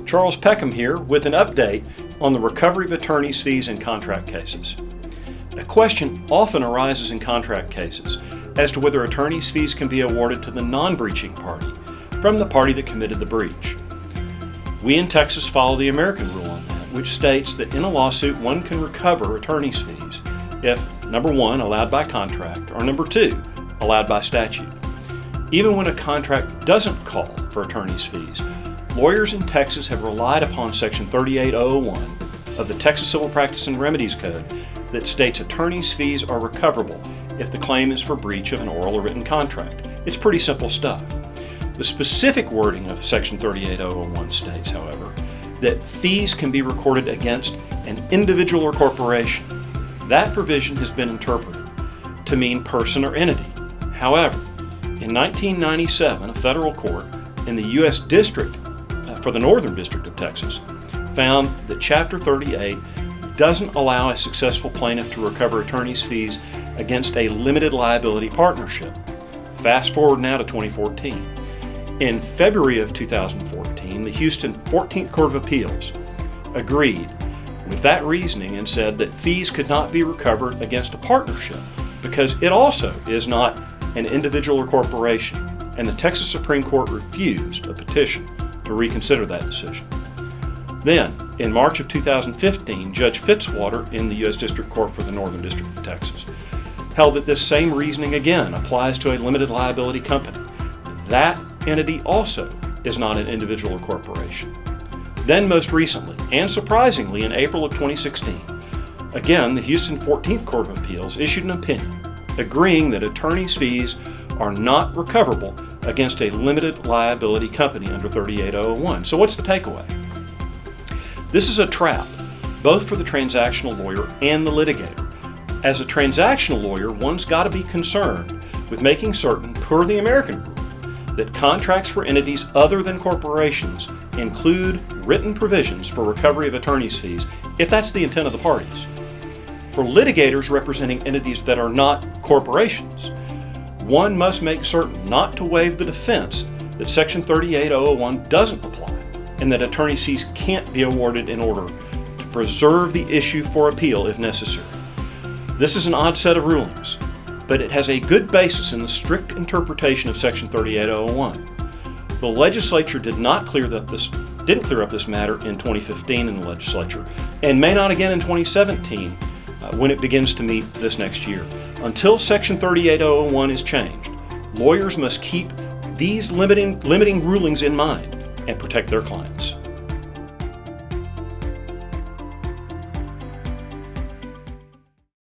Charles Peckham here with an update on the recovery of attorney's fees in contract cases. A question often arises in contract cases as to whether attorney's fees can be awarded to the non-breaching party from the party that committed the breach. We in Texas follow the American rule on that, which states that in a lawsuit one can recover attorney's fees if, number one, allowed by contract, or number two, allowed by statute. Even when a contract doesn't call for attorney's fees, lawyers in Texas have relied upon Section 38001 of the Texas Civil Practice and Remedies Code that states attorney's fees are recoverable if the claim is for breach of an oral or written contract. It's pretty simple stuff. The specific wording of Section 38001 states, however, that fees can be recorded against an individual or corporation. That provision has been interpreted to mean person or entity. However, in 1997, a federal court in the U.S. District for the Northern District of Texas found that Chapter 38 doesn't allow a successful plaintiff to recover attorney's fees against a limited liability partnership. Fast forward now to 2014. In February of 2014, the Houston 14th Court of Appeals agreed with that reasoning and said that fees could not be recovered against a partnership because it also is not an individual or corporation, and the Texas Supreme Court refused a petition to reconsider that decision. Then, in March of 2015, Judge Fitzwater in the U.S. District Court for the Northern District of Texas held that this same reasoning again applies to a limited liability company. That entity also is not an individual or corporation. Then most recently, and surprisingly in April of 2016, again the Houston 14th Court of Appeals issued an opinion agreeing that attorney's fees are not recoverable against a limited liability company under 38001. So what's the takeaway? This is a trap, both for the transactional lawyer and the litigator. As a transactional lawyer, one's got to be concerned with making certain, per the American rule, that contracts for entities other than corporations include written provisions for recovery of attorney's fees, if that's the intent of the parties. For litigators representing entities that are not corporations, one must make certain not to waive the defense that Section 38001 doesn't apply and that attorney's fees can't be awarded in order to preserve the issue for appeal if necessary. This is an odd set of rulings, but it has a good basis in the strict interpretation of Section 38001. The legislature didn't clear up this matter in 2015 in the legislature, and may not again in 2017 when it begins to meet this next year. Until Section 38001 is changed, lawyers must keep these limiting rulings in mind and protect their clients.